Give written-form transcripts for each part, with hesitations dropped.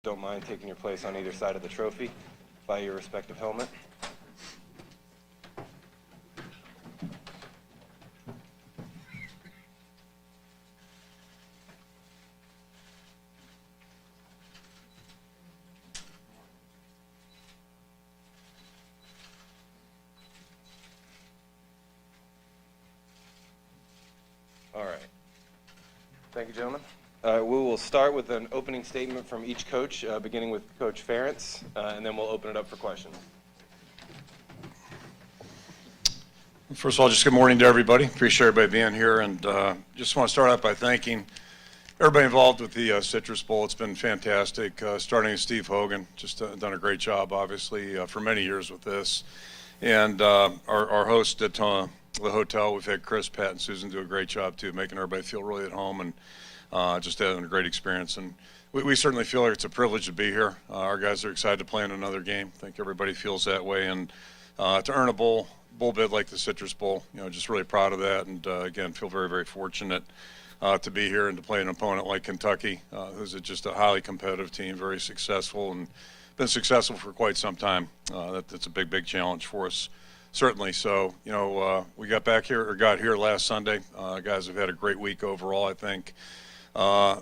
don't mind taking your place on either side of the trophy by your respective helmet. All right. Thank you, gentlemen. We will start with an opening statement from each coach, beginning with Coach Ferentz, and then we'll open it up for questions. First of all, just good morning to everybody. Appreciate everybody being here, and just want to start out by thanking everybody involved with the Citrus Bowl. It's been fantastic, starting with Steve Hogan, just done a great job, obviously, for many years with this. And our host at the hotel, we've had Chris, Pat, and Susan do a great job, too, making everybody feel really at home and just having a great experience. And we certainly feel like it's a privilege to be here. Our guys are excited to play in another game. I think everybody feels that way. And to earn a bowl bid like the Citrus Bowl, just really proud of that. And again, feel very, very fortunate to be here and to play an opponent like Kentucky, who's just a highly competitive team, very successful, and been successful for quite some time. That's a big, big challenge for us, certainly. So, we got here last Sunday. Guys have had a great week overall, I think.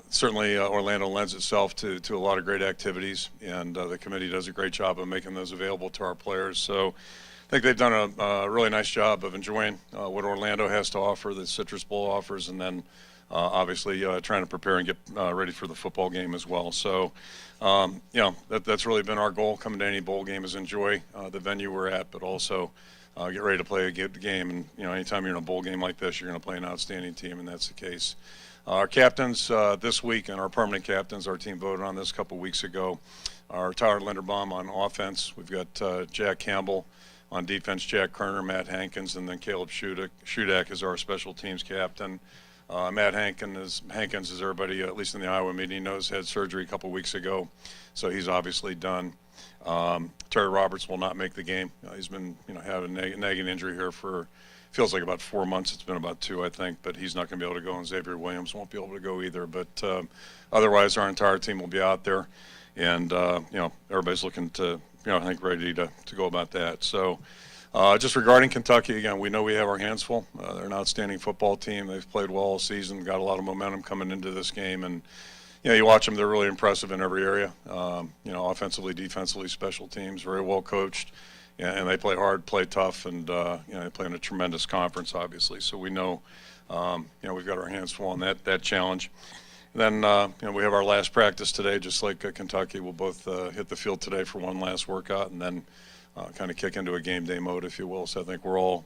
Certainly, Orlando lends itself to a lot of great activities, and the committee does a great job of making those available to our players. So I think they've done a really nice job of enjoying what Orlando has to offer, the Citrus Bowl offers, and then obviously trying to prepare and get ready for the football game as well. So, that's really been our goal coming to any bowl game, is enjoy the venue we're at, but also get ready to play a good game. And, anytime you're in a bowl game like this, you're going to play an outstanding team, and that's the case. Our captains this week, and our permanent captains, our team voted on this a couple weeks ago, are Tyler Linderbaum on offense. We've got Jack Campbell on defense, Jack Kerner, Matt Hankins, and then Caleb Shudak is our special teams captain. Matt Hankins, as everybody, at least in the Iowa meeting, knows, had surgery a couple weeks ago, so he's obviously done. Terry Roberts will not make the game. He's been, having a nagging injury here for, feels like about 4 months. It's been about 2, I think, but he's not going to be able to go, and Xavier Williams won't be able to go either. But otherwise, our entire team will be out there, and everybody's looking to, I think, ready to go about that. So. Just regarding Kentucky, again, we know we have our hands full. They're an outstanding football team. They've played well all season, got a lot of momentum coming into this game. And, you watch them, they're really impressive in every area. Offensively, defensively, special teams, very well coached. And they play hard, play tough, and, they play in a tremendous conference, obviously. So we know, we've got our hands full on that challenge. And then, we have our last practice today, just like Kentucky. We'll both hit the field today for one last workout, and then kind of kick into a game day mode, if you will. So I think we're all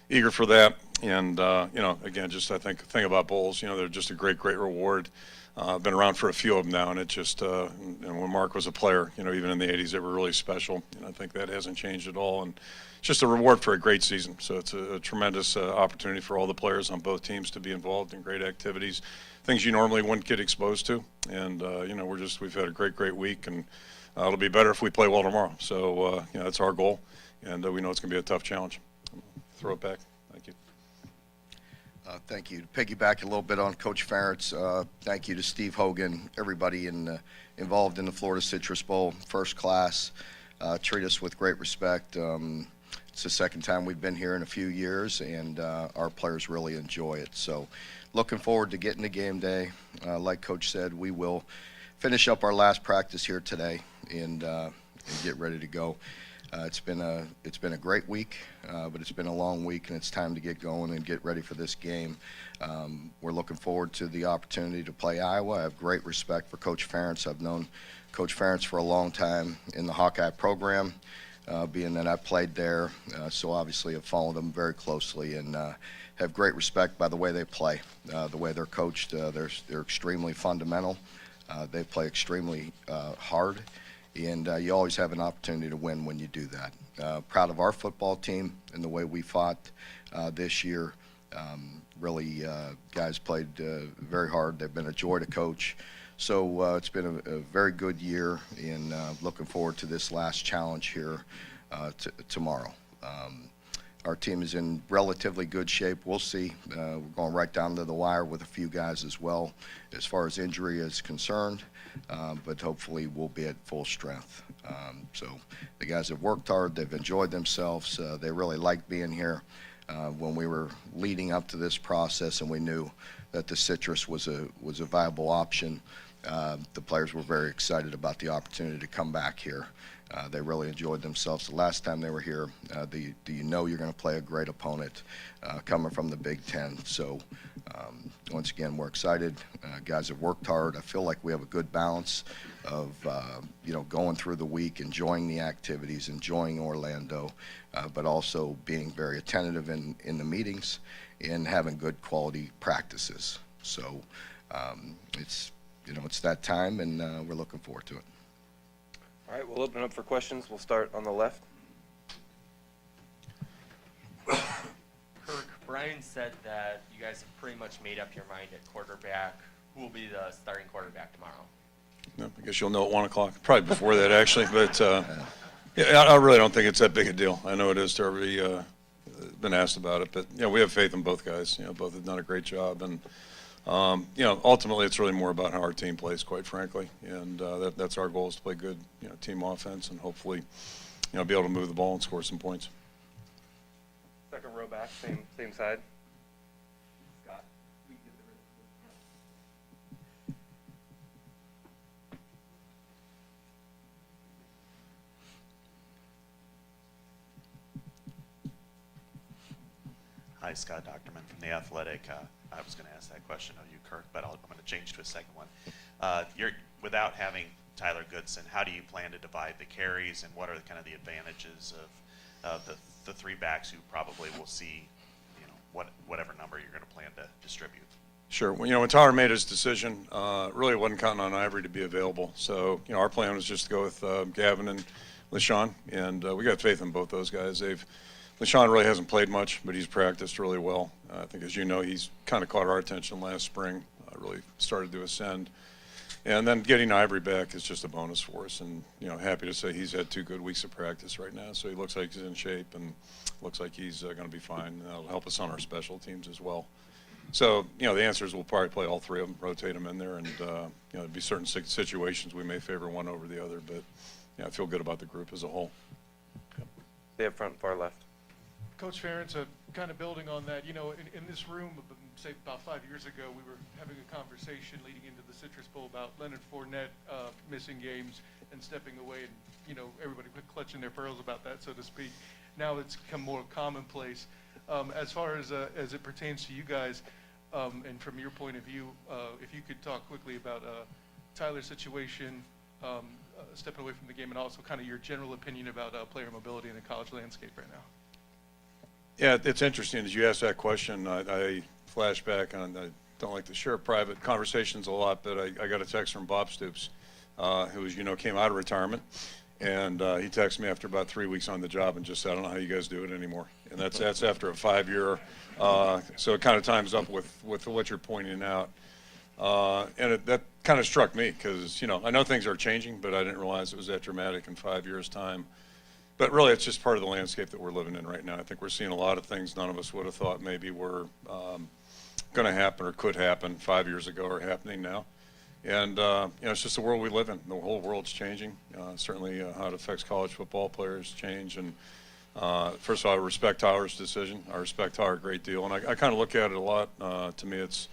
eager for that. And, again, just I think the thing about bowls, they're just a great reward. I've been around for a few of them now, and it just, and when Mark was a player, even in the 80s, they were really special. And I think that hasn't changed at all. And it's just a reward for a great season. So it's a tremendous opportunity for all the players on both teams to be involved in great activities, things you normally wouldn't get exposed to. And, we've had a great week, and it'll be better if we play well tomorrow. So, that's our goal, and we know it's going to be a tough challenge. I'll throw it back. Thank you. Thank you. To piggyback a little bit on Coach Ferentz, thank you to Steve Hogan, everybody involved in the Florida Citrus Bowl, first class. Treat us with great respect. It's the second time we've been here in a few years, and our players really enjoy it. So looking forward to getting to game day. Like Coach said, we will finish up our last practice here today and get ready to go. It's been a great week, but it's been a long week, and it's time to get going and get ready for this game. We're looking forward to the opportunity to play Iowa. I have great respect for Coach Ferentz. I've known Coach Ferentz for a long time in the Hawkeye program, being that I played there, so obviously I've followed them very closely and have great respect by the way they play, the way they're coached. They're extremely fundamental. They play extremely hard, and you always have an opportunity to win when you do that. Proud of our football team and the way we fought this year. Really, guys played very hard. They've been a joy to coach. So it's been a very good year, and looking forward to this last challenge here tomorrow. Our team is in relatively good shape. We'll see. We're going right down to the wire with a few guys as well as far as injury is concerned, but hopefully we'll be at full strength. So the guys have worked hard. They've enjoyed themselves. They really like being here. When we were leading up to this process and we knew that the Citrus was a viable option, the players were very excited about the opportunity to come back here. They really enjoyed themselves the last time they were here. Do you know you're going to play a great opponent coming from the Big Ten? So once again, we're excited. Guys have worked hard. I feel like we have a good balance of going through the week, enjoying the activities, enjoying Orlando, but also being very attentive in the meetings and having good quality practices. So it's that time, and we're looking forward to it. All right, we'll open up for questions. We'll start on the left. Kirk, Brian said that you guys have pretty much made up your mind at quarterback. Who will be the starting quarterback tomorrow? No, I guess you'll know at 1 o'clock, probably before that actually, but yeah, I really don't think it's that big a deal. I know it is to everybody been asked about it, but we have faith in both guys. Both have done a great job, and ultimately it's really more about how our team plays, quite frankly, and that's our goal, is to play good team offense and hopefully be able to move the ball and score some points. Second row back, same side. Scott. Hi, Scott Doctorman from The Athletic. I was going to ask that question of you, Kirk, but I'm going to change to a second one. Without having Tyler Goodson, how do you plan to divide the carries, and what are kind of the advantages of the three backs who probably will see, whatever number you're going to plan to distribute? Sure. When Tyler made his decision, really wasn't counting on Ivory to be available. So, our plan was just to go with Gavin and LaShawn, and we got faith in both those guys. LaShawn really hasn't played much, but he's practiced really well. I think, as you know, he's kind of caught our attention last spring, really started to ascend. And then getting Ivory back is just a bonus for us. And, happy to say he's had 2 good weeks of practice right now. So he looks like he's in shape and looks like he's going to be fine. That'll help us on our special teams as well. So, the answer is we'll probably play all 3 of them, rotate them in there. And, there'll be certain situations we may favor one over the other. But, I feel good about the group as a whole. Stay up front, far left. Coach Ferentz, kind of building on that, in this room, say about 5 years ago, we were having a conversation leading into the Citrus Bowl about Leonard Fournette missing games and stepping away, and everybody clutching their pearls about that, so to speak. Now it's become more commonplace. As far as it pertains to you guys, and from your point of view, if you could talk quickly about Tyler's situation, stepping away from the game, and also kind of your general opinion about player mobility in the college landscape right now. Yeah, it's interesting. As you asked that question, I flash back, and I don't like to share private conversations a lot, but I got a text from Bob Stoops, who, came out of retirement. And he texted me after about 3 weeks on the job and just said, I don't know how you guys do it anymore. And that's after a 5-year. So it kind of times up with what you're pointing out. And that kind of struck me because, I know things are changing, but I didn't realize it was that dramatic in 5 years' time. But really, it's just part of the landscape that we're living in right now. I think we're seeing a lot of things none of us would have thought maybe were going to happen or could happen 5 years ago are happening now. And, it's just the world we live in. The whole world's changing. Certainly how it affects college football players change. And first of all, I respect Tyler's decision. I respect Tyler a great deal. And I kind of look at it a lot. To me, it's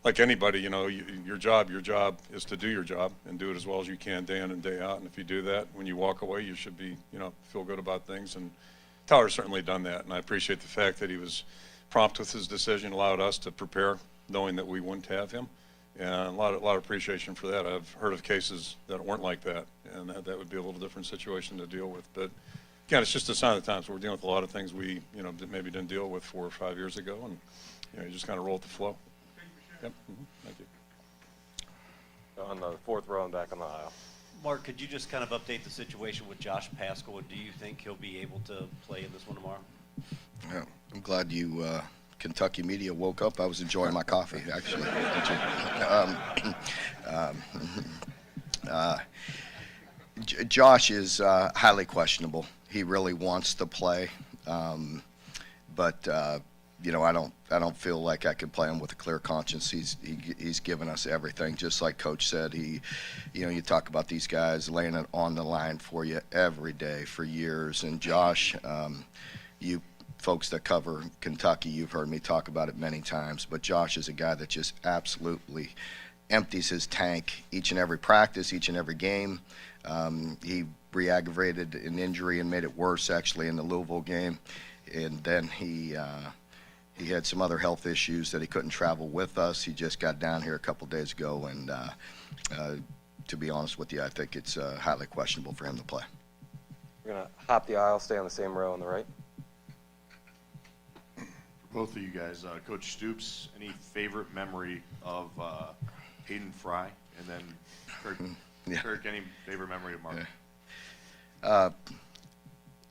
like anybody, your job is to do your job and do it as well as you can day in and day out. And if you do that, when you walk away, you should be, feel good about things. And Tyler's certainly done that. And I appreciate the fact that he was prompt with his decision, allowed us to prepare knowing that we wouldn't have him. And a lot of appreciation for that. I've heard of cases that weren't like that, and that would be a little different situation to deal with. But again, it's just a sign of the times. We're dealing with a lot of things we, maybe didn't deal with 4 or 5 years ago, and you just kind of roll with the flow. Yep. Thank you. On the 4th row and back on the aisle. Mark, could you just kind of update the situation with Josh Paschal? Do you think he'll be able to play in this one tomorrow? Yeah, I'm glad you Kentucky media woke up. I was enjoying my coffee, actually. Josh is highly questionable. He really wants to play. but you know, I don't feel like I can play him with a clear conscience. He's given us everything, just like Coach said. You know, you talk about these guys laying it on the line for you every day for years. And Josh, you folks that cover Kentucky, you've heard me talk about it many times, but Josh is a guy that just absolutely empties his tank each and every practice, each and every game. He re-aggravated an injury and made it worse actually in the Louisville game, and then he had some other health issues that he couldn't travel with us. He just got down here a couple days ago, and to be honest with you, I think it's highly questionable for him to play. We're going to hop the aisle, stay on the same row on the right. Both of you guys, Coach Stoops, any favorite memory of Hayden Fry? And then Kirk, Yeah. Kirk, any favorite memory of Mark?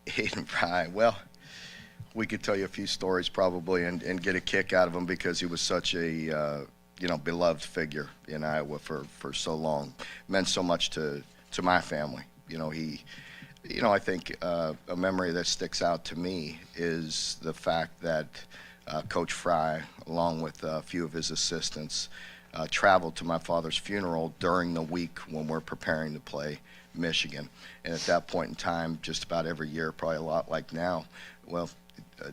Hayden Fry, well, we could tell you a few stories probably and get a kick out of him because he was such a you know, beloved figure in Iowa for so long. Meant so much to my family. You know, I think a memory that sticks out to me is the fact that Coach Fry, along with a few of his assistants, traveled to my father's funeral during the week when we're preparing to play Michigan. And at that point in time, just about every year, probably a lot like now, well,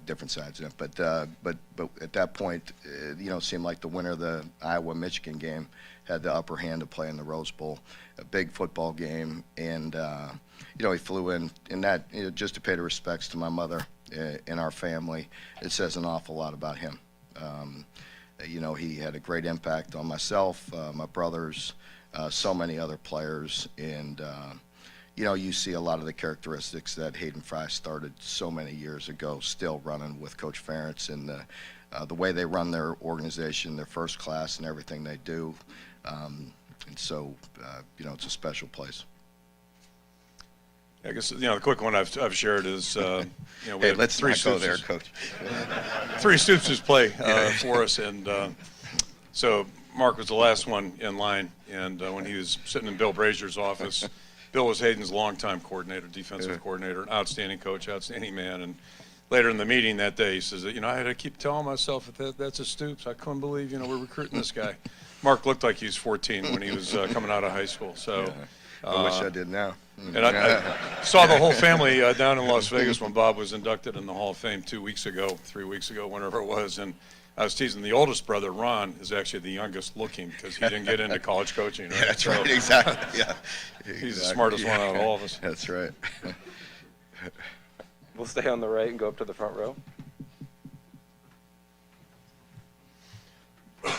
different sides, but at that point, you know, it seemed like the winner of the Iowa-Michigan game had the upper hand to play in the Rose Bowl, a big football game, and you know, he flew in that, you know, just to pay the respects to my mother and our family. It says an awful lot about him. You know, he had a great impact on myself, my brothers, so many other players, and you know, you see a lot of the characteristics that Hayden Fry started so many years ago still running with Coach Ferentz, and the way they run their organization, their first class and everything they do. And so, you know, it's a special place. I guess, you know, the quick one I've shared is, you know, we Hey, had let's three not go there, Stoopses. Coach. Three Stoopses play for us, and so Mark was the last one in line, and when he was sitting in Bill Brazier's office, Bill was Hayden's longtime coordinator, defensive coordinator, outstanding coach, outstanding man, and later in the meeting that day, he says, you know, I had to keep telling myself that's a Stoops. I couldn't believe, you know, we're recruiting this guy. Mark looked like he was 14 when he was coming out of high school, so. I wish I did now. And I saw the whole family down in Las Vegas when Bob was inducted in the Hall of Fame 3 weeks ago, whenever it was. And I was teasing, the oldest brother, Ron, is actually the youngest looking because he didn't get into college coaching. Right? Yeah, that's right, exactly. Yeah. He's the smartest one out of all of us. That's right. We'll stay on the right and go up to the front row. This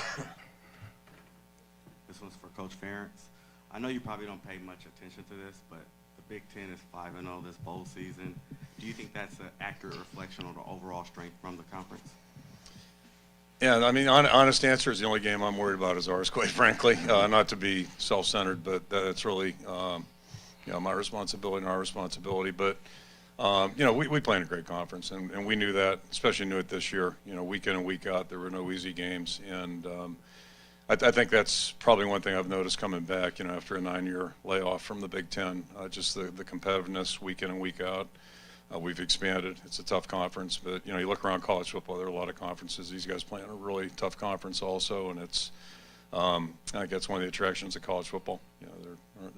one's for Coach Ferentz. I know you probably don't pay much attention to this, but the Big Ten is 5-0 this bowl season. Do you think that's an accurate reflection on the overall strength from the conference? Yeah, I mean, honest answer is the only game I'm worried about is ours, quite frankly. Not to be self-centered, but that's really, you know, my responsibility and our responsibility. But, you know, we play in a great conference, and we knew that, especially knew it this year. You know, week in and week out, there were no easy games. And I think that's probably one thing I've noticed coming back, you know, after a 9-year layoff from the Big Ten, just the competitiveness week in and week out. We've expanded. It's a tough conference, but, you know, you look around college football, there are a lot of conferences. These guys play in a really tough conference also, and it's, I think that's one of the attractions of college football. You know, there aren't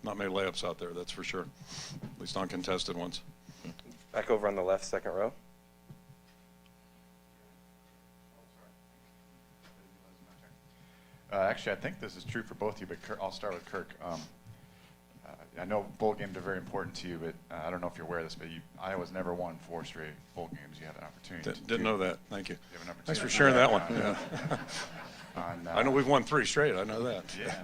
not many layups out there, that's for sure, at least uncontested ones. Back over on the left, second row. Actually, I think this is true for both of you, but Kirk, I'll start with Kirk. I know bowl games are very important to you, but I don't know if you're aware of this, but Iowa's never won 4 straight bowl games. You had an opportunity. Didn't know that. Thank you. You have an opportunity. Thanks for sharing that one. Yeah. I know On, we've won 3 straight. I know that. Yeah,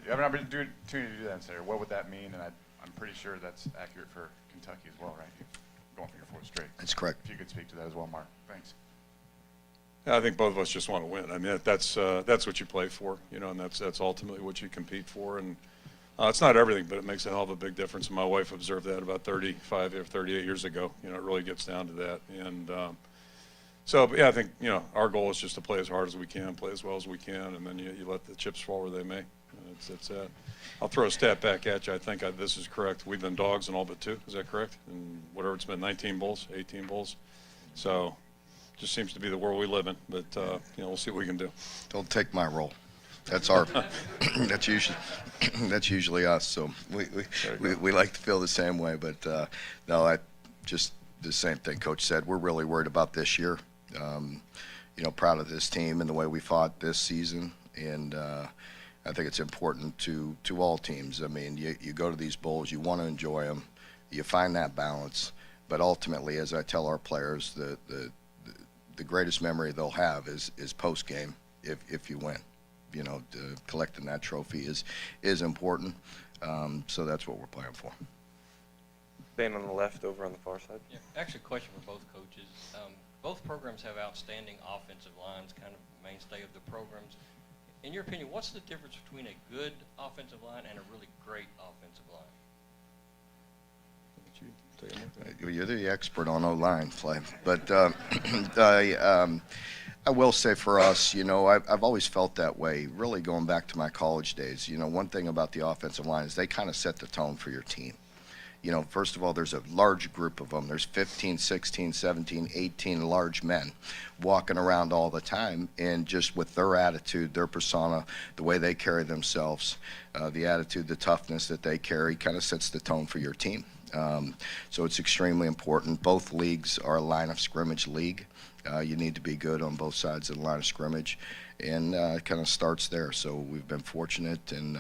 you have an opportunity to do that and say, what would that mean? And I'm pretty sure that's accurate for Kentucky as well, right? You're going for your 4th straight. That's correct. If you could speak to that as well, Mark. Thanks. I think both of us just want to win. I mean, that's what you play for, you know, and that's ultimately what you compete for. And it's not everything, but it makes a hell of a big difference. And my wife observed that about 35 or 38 years ago. You know, it really gets down to that. And so, yeah, I think, you know, our goal is just to play as hard as we can, play as well as we can, and then you let the chips fall where they may. It's that. I'll throw a stat back at you. I think this is correct. We've been dogs in all but 2. Is that correct? And whatever it's been, 19 bowls, 18 bowls. So, just seems to be the world we live in. But we'll see what we can do. Don't take my role. That's that's usually us. So we like to feel the same way. But no, just the same thing Coach said. We're really worried about this year. Proud of this team and the way we fought this season. And I think it's important to all teams. I mean, you go to these bowls, you want to enjoy them, you find that balance. But ultimately, as I tell our players, the greatest memory they'll have is post game if you win. Collecting that trophy is important. So that's what we're playing for. Staying on the left, over on the far side. Yeah, actually, a question for both coaches. Both programs have outstanding offensive lines, kind of mainstay of the programs. In your opinion, what's the difference between a good offensive line and a really great offensive line? You're the expert on O-line play, but I will say for us, I've always felt that way, really going back to my college days. One thing about the offensive line is they kind of set the tone for your team. First of all, there's a large group of them. There's 15, 16, 17, 18 large men walking around all the time, and just with their attitude, their persona, the way they carry themselves, the attitude, the toughness that they carry kind of sets the tone for your team. So it's extremely important. Both leagues are a line of scrimmage league. You need to be good on both sides of the line of scrimmage, and it kind of starts there. So we've been fortunate, and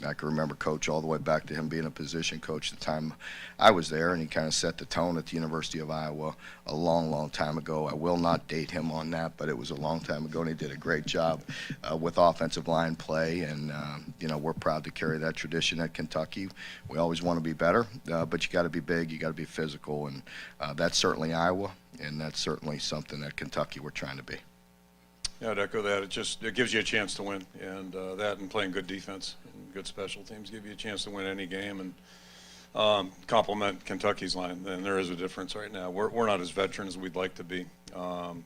I can remember Coach all the way back to him being a position coach the time I was there, and he kind of set the tone at the University of Iowa a long, long time ago. I will not date him on that, but it was a long time ago, and he did a great job with offensive line play, and we're proud to carry that tradition at Kentucky. We always want to be better, but you got to be big, you got to be physical, and that's certainly Iowa, and that's certainly something at Kentucky we're trying to be. Yeah, I'd echo that. It gives you a chance to win, and that and playing good defense and good special teams give you a chance to win any game and complement Kentucky's line. And there is a difference right now. We're not as veteran as we'd like to be.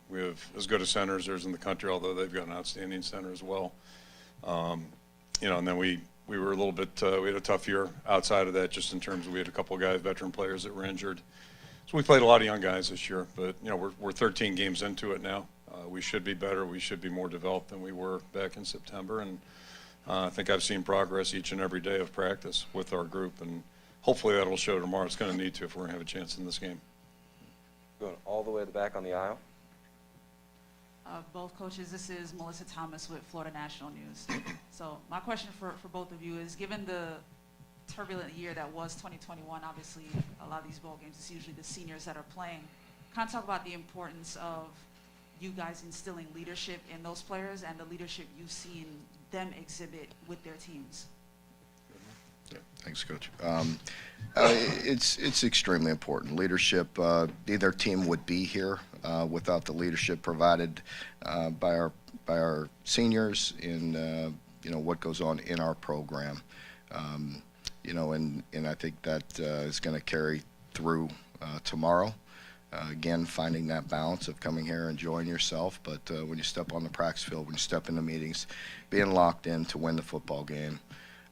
We have as good a center as there's in the country, although they've got an outstanding center as well. And then we were a little bit, we had a tough year outside of that, just in terms of we had a couple of guys, veteran players that were injured. So we played a lot of young guys this year, but we're 13 games into it now. We should be better. We should be more developed than we were back in September, and I think I've seen progress each and every day of practice with our group, and hopefully that will show tomorrow. It's going to need to if we're going to have a chance in this game. Going all the way to the back on the aisle. Both coaches, this is Melissa Thomas with Florida National News. So my question for both of you is, given the turbulent year that was 2021, obviously a lot of these bowl games, it's usually the seniors that are playing. Kind of talk about the importance of you guys instilling leadership in those players and the leadership you've seen them exhibit with their teams. Yeah, thanks, Coach. It's extremely important. Leadership, neither team would be here without the leadership provided by our seniors in what goes on in our program. And I think that is going to carry through tomorrow. Again, finding that balance of coming here, enjoying yourself, but when you step on the practice field, when you step into meetings, being locked in to win the football game,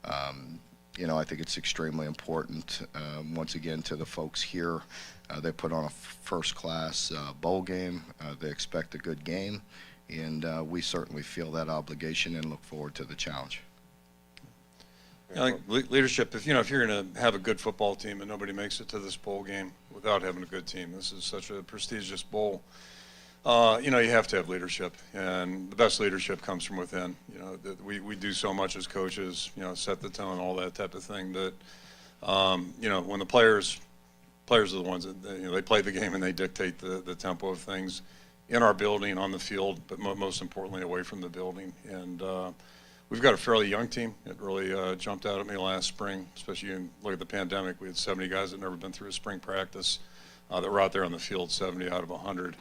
I think it's extremely important. Once again, to the folks here, they put on a first-class bowl game. They expect a good game, and we certainly feel that obligation and look forward to the challenge. I think leadership, if you're going to have a good football team and nobody makes it to this bowl game without having a good team, this is such a prestigious bowl, you have to have leadership, and the best leadership comes from within. We do so much as coaches, set the tone, all that type of thing, that, when the players are the ones that, they play the game and they dictate the tempo of things in our building, on the field, but most importantly away from the building. And we've got a fairly young team. It really jumped out at me last spring, especially you look at the pandemic. We had 70 guys that had never been through a spring practice that were out there on the field, 70 out of 100.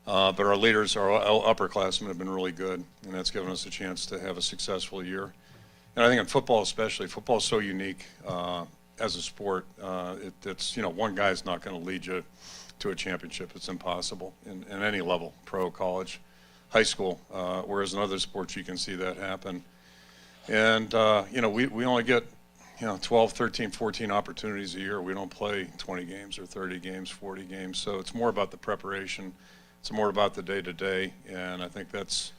But our leaders, our upperclassmen, have been really good, and that's given us a chance to have a successful year. And I think in football especially, football is so unique as a sport. It's one guy's not going to lead you to a championship. It's impossible in any level, pro, college, high school, whereas in other sports you can see that happen. And, we only get, 12, 13, 14 opportunities a year. We don't play 20 games or 30 games, 40 games. So it's more about the preparation It's more about the day-to-day, and I think that's,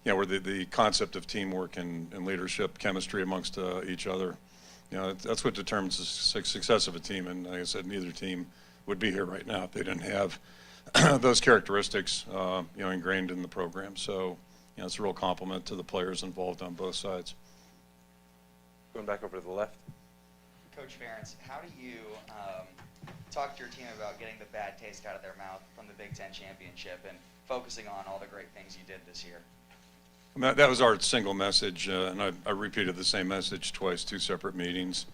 where the concept of teamwork and leadership, chemistry amongst each other, that's what determines the success of a team. And like I said, neither team would be here right now if they didn't have those characteristics, ingrained in the program. So, it's a real compliment to the players involved on both sides. Going back over to the left. Coach Ferentz, how do you talk to your team about getting the bad taste out of their mouth from the Big Ten championship and focusing on all the great things you did this year? That was our single message, and I repeated the same message twice, 2 separate meetings.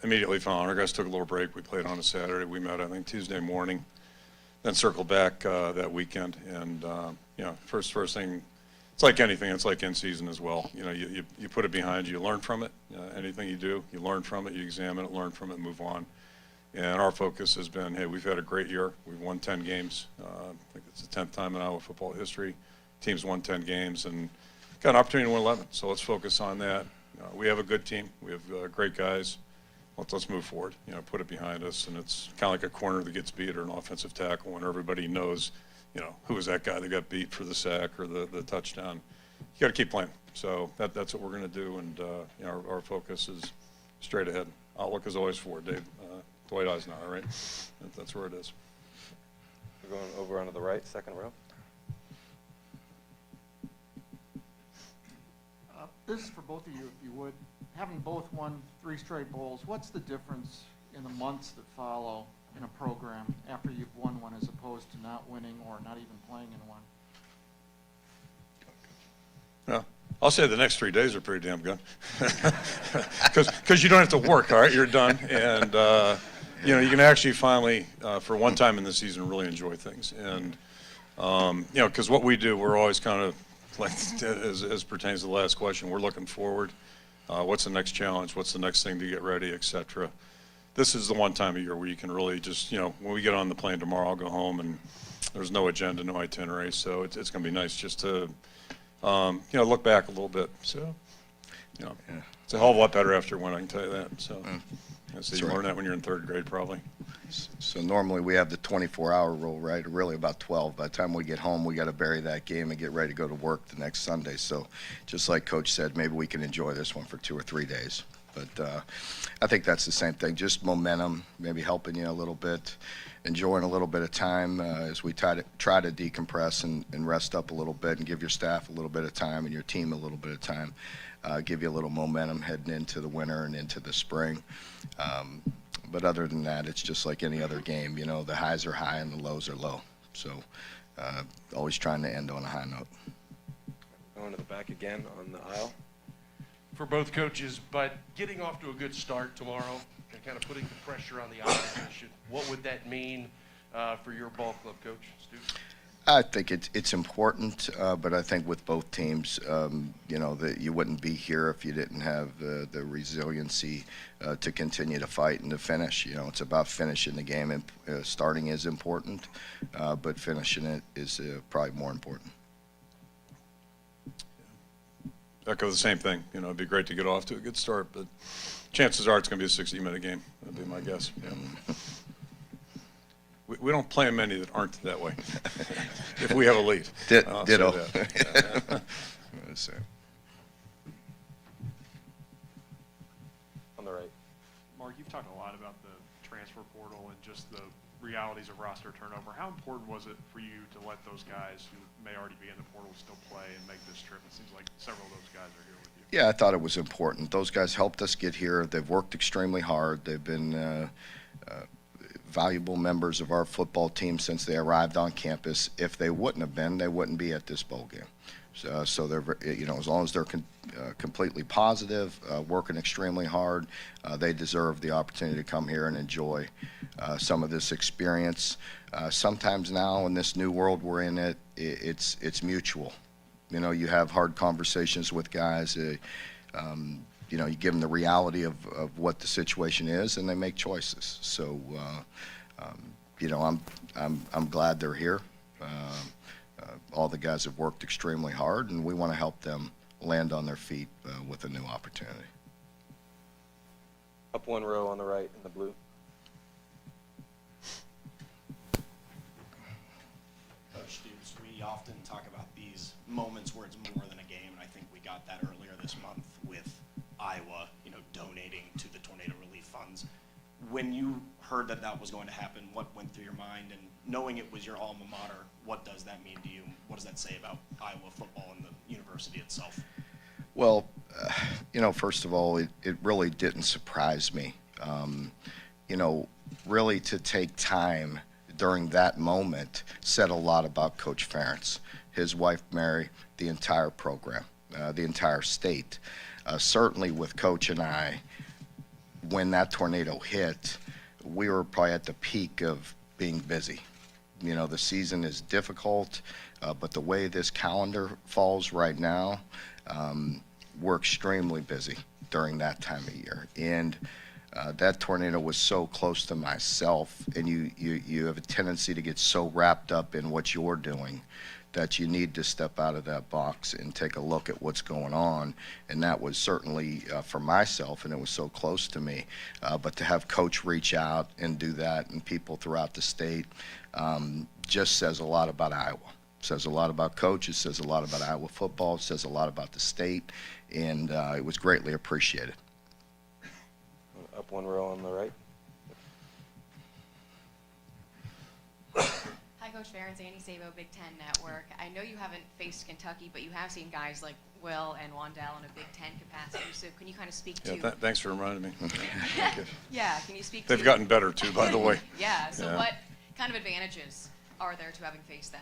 Immediately following, our guys took a little break. We played on a Saturday. We met, I think, Tuesday morning, then circled back that weekend. And, first thing, it's like anything. It's like in season as well. You put it behind you. You learn from it. Anything you do, you learn from it. You examine it, learn from it, move on. And our focus has been, hey, we've had a great year. We've won 10 games. I think it's the 10th time in Iowa football history. Team's won 10 games and got an opportunity to win 11. So let's focus on that. We have a good team. We have great guys. Let's move forward. Put it behind us. And it's kind of like a corner that gets beat or an offensive tackle when everybody knows, who was that guy that got beat for the sack or the touchdown. You got to keep playing. So that's what we're going to do. And our focus is straight ahead. Outlook is always forward, Dave. Dwight Eisenhower, right? That's where it is. We're going over onto the right, second row. This is for both of you, if you would. Having both won 3 straight bowls, what's the difference in the months that follow in a program after you've won one as opposed to not winning or not even playing in one? Yeah, I'll say the next 3 days are pretty damn good. Because you don't have to work, all right? You're done. And, you can actually finally, for one time in the season, really enjoy things. And, because what we do, we're always kind of, like as pertains to the last question, we're looking forward. What's the next challenge? What's the next thing to get ready, et cetera. This is the one time of year where you can really just, when we get on the plane tomorrow, I'll go home and there's no agenda, no itinerary. So it's going to be nice just to, look back a little bit. So, it's a hell of a lot better after one, I can tell you that. So, you learn that when you're in 3rd grade, probably. So normally we have the 24-hour rule, right? Really about 12. By the time we get home, we got to bury that game and get ready to go to work the next Sunday. So just like Coach said, maybe we can enjoy this one for 2 or 3 days. But I think that's the same thing, just momentum, maybe helping you a little bit, enjoying a little bit of time as we try to decompress and rest up a little bit and give your staff a little bit of time and your team a little bit of time, give you a little momentum heading into the winter and into the spring. But other than that, it's just like any other game. The highs are high and the lows are low. So always trying to end on a high note. Going to the back again on the aisle. For both coaches, but getting off to a good start tomorrow and kind of putting the pressure on the opposition, what would that mean for your ball club, Coach Stoops? I think it's important, but I think with both teams, that you wouldn't be here if you didn't have the resiliency to continue to fight and to finish. It's about finishing the game, and starting is important, but finishing it is probably more important. Echo the same thing. It'd be great to get off to a good start, but chances are it's going to be a 60-minute game. That'd be my guess. Yeah. We don't play many that aren't that way. If we have a lead. Ditto. On the right. Mark, you've talked a lot about the transfer portal and just the realities of roster turnover. How important was it for you to let those guys who may already be in the portal still play and make this trip? It seems like several of those guys are here with you. Yeah, I thought it was important. Those guys helped us get here. They've worked extremely hard. They've been valuable members of our football team since they arrived on campus. If they wouldn't have been, they wouldn't be at this bowl game. So they're, as long as they're completely positive, working extremely hard, they deserve the opportunity to come here and enjoy some of this experience. Sometimes now in this new world we're in, it's mutual. You have hard conversations with guys. You give them the reality of what the situation is, and they make choices. So, I'm glad they're here. All the guys have worked extremely hard, and we want to help them land on their feet with a new opportunity. Up one row on the right in the blue. often talk about these moments where it's more than a game, and I think we got that earlier this month with Iowa, donating to the tornado relief funds. When you heard that that was going to happen, what went through your mind? And knowing it was your alma mater, what does that mean to you? What does that say about Iowa football and the university itself? Well, first of all, it really didn't surprise me. Really to take time during that moment said a lot about Coach Ferentz, his wife Mary, the entire program, the entire state. Certainly with Coach and I, when that tornado hit, we were probably at the peak of being busy. The season is difficult, but the way this calendar falls right now, we're extremely busy during that time of year. And that tornado was so close to myself, and you have a tendency to get so wrapped up in what you're doing that you need to step out of that box and take a look at what's going on. And that was certainly for myself, and it was so close to me. But to have Coach reach out and do that, and people throughout the state, just says a lot about Iowa. It says a lot about Coach. It says a lot about Iowa football. It says a lot about the state, and it was greatly appreciated. Up one row on the right. Hi, Coach Ferentz, Andy Sabo, Big Ten Network. I know you haven't faced Kentucky, but you have seen guys like Will and Wandell in a Big Ten capacity. So can you kind of speak to? Thanks for reminding me. Yeah, can you speak to? They've gotten better too, by the way. Yeah. So what kind of advantages are there to having faced them?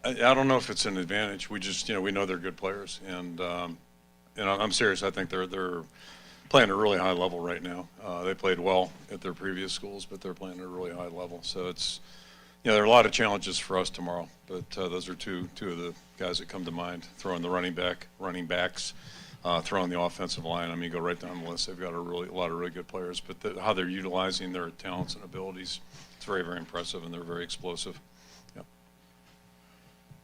I don't know if it's an advantage. We just, we know they're good players, and I'm serious. I think they're playing at a really high level right now. They played well at their previous schools, but they're playing at a really high level. So it's, there are a lot of challenges for us tomorrow, but those are two of the guys that come to mind. Throwing the running backs, throwing the offensive line. I mean, go right down the list. They've got a lot of really good players, but how they're utilizing their talents and abilities, it's very, very impressive, and they're very explosive. Yep.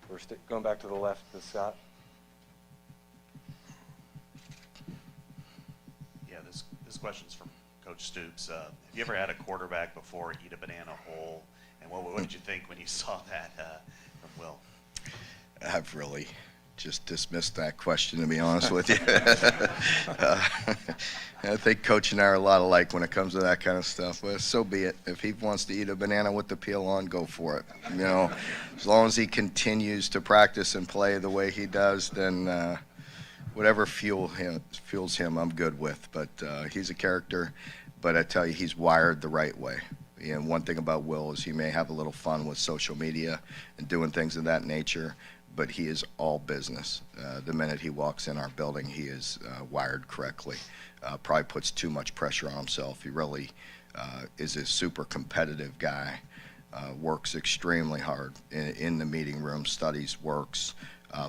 We're going back to the left to Scott. Yeah, this question's from Coach Stoops. Have you ever had a quarterback before eat a banana whole? And what did you think when you saw that from Will? I've really just dismissed that question, to be honest with you. I think Coach and I are a lot alike when it comes to that kind of stuff. But so be it. If he wants to eat a banana with the peel on, go for it. As long as he continues to practice and play the way he does, then whatever fuels him, I'm good with. But he's a character. But I tell you, he's wired the right way. And one thing about Will is he may have a little fun with social media and doing things of that nature, but he is all business. The minute he walks in our building, he is wired correctly. Probably puts too much pressure on himself. He really is a super competitive guy, works extremely hard in the meeting room, studies, works,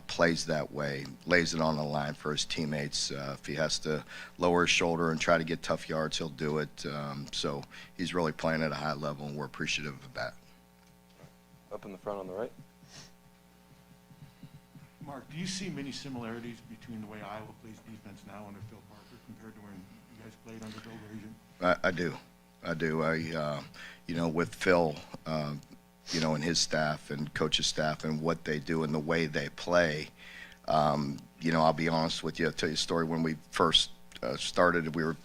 plays that way, lays it on the line for his teammates. If he has to lower his shoulder and try to get tough yards, he'll do it. So he's really playing at a high level, and we're appreciative of that. Up in the front on the right. Mark, do you see many similarities between the way Iowa plays defense now under Phil Parker compared to when you guys played under Bill Grazian? I do. With Phil, and his staff and coach's staff and what they do and the way they play, I'll be honest with you. I'll tell you a story. When we first started, we were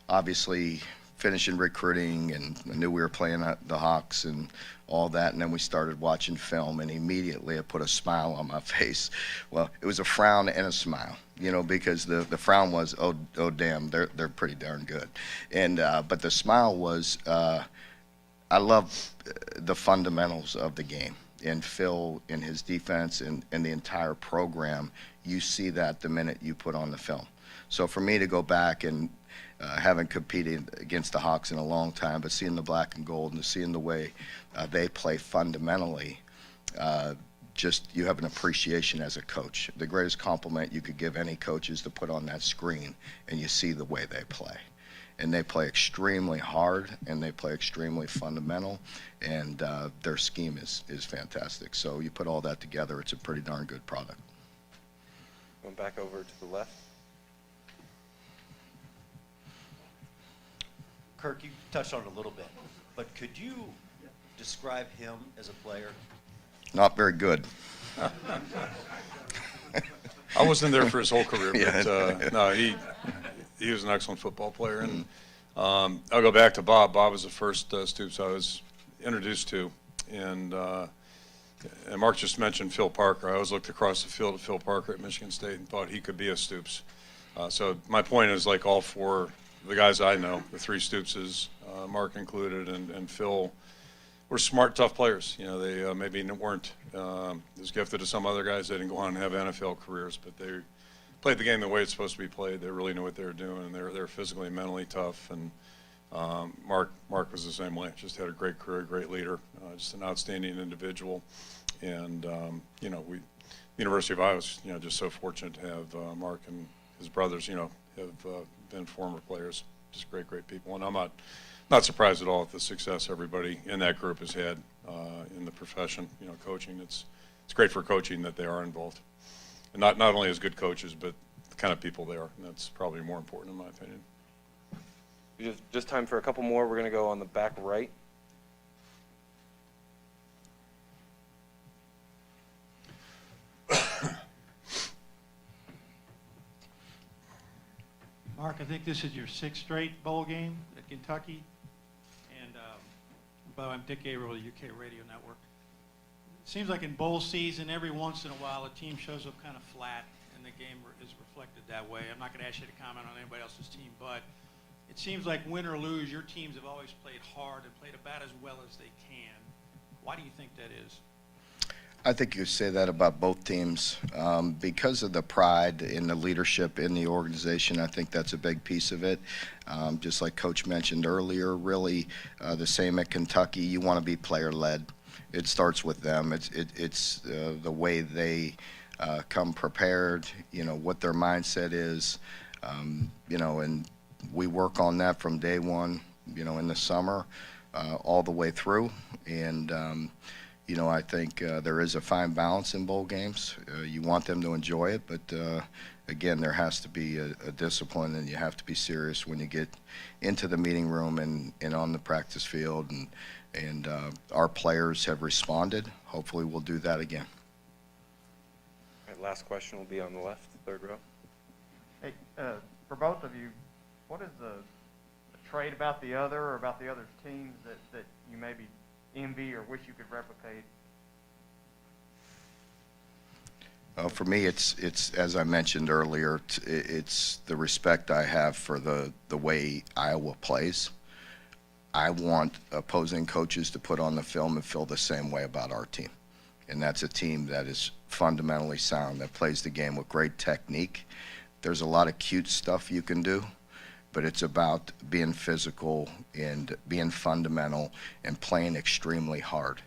obviously finishing recruiting, and I knew we were playing the Hawks and all that, and then we started watching film, and immediately it put a smile on my face. Well, it was a frown and a smile, because the frown was, oh damn, they're pretty darn good, and but the smile was, I love the fundamentals of the game, and Phil in his defense and the entire program. You see that the minute you put on the film. So for me to go back and haven't competed against the Hawks in a long time, but seeing the black and gold and seeing the way they play fundamentally, just you have an appreciation as a coach. The greatest compliment you could give any coach is to put on that screen and you see the way they play. And they play extremely hard, and they play extremely fundamental, and their scheme is fantastic. So you put all that together, it's a pretty darn good product. Going back over to the left. Kirk, you touched on it a little bit, but could you describe him as a player? Not very good. I wasn't there for his whole career, but Yeah. no, he was an excellent football player. And I'll go back to Bob. Bob was the first Stoops I was introduced to, and Mark just mentioned Phil Parker. I always looked across the field at Phil Parker at Michigan State and thought he could be a Stoops. So my point is, like, all four, the guys I know, the three Stoopses, Mark included, and Phil, were smart, tough players. You know, they maybe weren't as gifted as some other guys. They didn't go on and have NFL careers, but they played the game the way it's supposed to be played. They really knew what they were doing, and they're physically and mentally tough. And Mark was the same way. Just had a great career, great leader, just an outstanding individual. And you know, the University of Iowa was, you know, just so fortunate to have Mark and his brothers, you know, have been former players. Just great people. And I'm not surprised at all at the success everybody in that group has had in the profession. You know, coaching. It's great for coaching that they are involved, and not only as good coaches, but the kind of people they are. And that's probably more important in my opinion. Just time for a couple more. We're going to go on the back right. Mark, I think this is your 6th straight bowl game at Kentucky. And by the way, I'm Dick Averill of the UK Radio Network. It seems like in bowl season, every once in a while, a team shows up kind of flat, and the game is reflected that way. I'm not going to ask you to comment on anybody else's team, but it seems like win or lose, your teams have always played hard and played about as well as they can. Why do you think that is? I think you say that about both teams. Because of the pride in the leadership in the organization, I think that's a big piece of it. Just like Coach mentioned earlier, really the same at Kentucky. You want to be player-led. It starts with them. It's the way they come prepared, you know, what their mindset is, you know, and we work on that from day one, you know, in the summer all the way through. And you know, I think there is a fine balance in bowl games. You want them to enjoy it, but again, there has to be a discipline, and you have to be serious when you get into the meeting room and on the practice field. And our players have responded. Hopefully, we'll do that again. All right, last question will be on the left, third row. Hey, for both of you, what is the trait about the other or about the other's teams that you maybe envy or wish you could replicate? For me, it's as I mentioned earlier, it's the respect I have for the way Iowa plays. I want opposing coaches to put on the film and feel the same way about our team. And that's a team that is fundamentally sound, that plays the game with great technique. There's a lot of cute stuff you can do, but it's about being physical and being fundamental and playing extremely hard.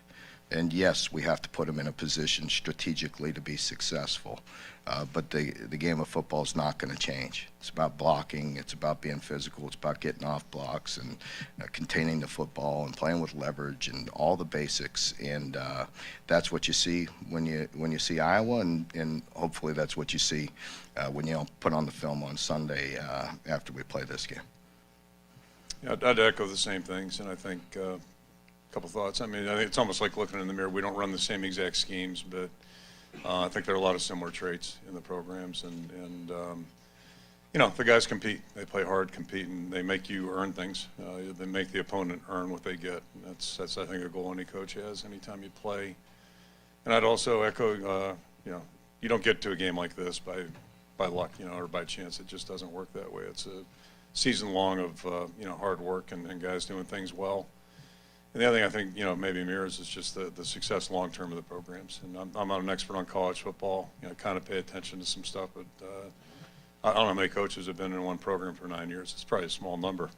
And yes, we have to put them in a position strategically to be successful. But the game of football is not going to change. It's about blocking. It's about being physical. It's about getting off blocks and containing the football and playing with leverage and all the basics. And that's what you see when you see Iowa, and hopefully that's what you see when you put on the film on Sunday after we play this game. Yeah, I'd echo the same things, and I think a couple thoughts. I mean, I think it's almost like looking in the mirror. We don't run the same exact schemes, but I think there are a lot of similar traits in the programs, and you know, the guys compete. They play hard, compete, and they make you earn things. They make the opponent earn what they get. And that's I think a goal any coach has anytime you play. And I'd also echo, you know, you don't get to a game like this by luck, you know, or by chance. It just doesn't work that way. It's a season long of you know, hard work and guys doing things well. And the other thing I think, you know, maybe mirrors is just the success long term of the programs. And I'm not an expert on college football. You know, kind of pay attention to some stuff, but I don't know how many coaches have been in one program for 9 years. It's probably a small number.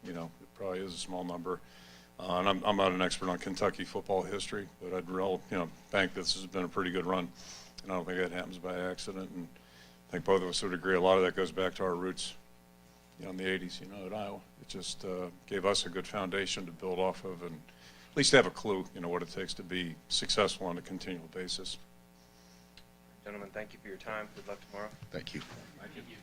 You know, it probably is a small number. And I'm not an expert on Kentucky football history, but I'd you know, bank this has been a pretty good run. And I don't think that happens by accident. And I think both of us would agree a lot of that goes back to our roots, you know, in the 80s, you know, at Iowa. It just gave us a good foundation to build off of, and at least have a clue, you know, what it takes to be successful on a continual basis. Gentlemen, thank you for your time. Good luck tomorrow. Thank you. Thank you.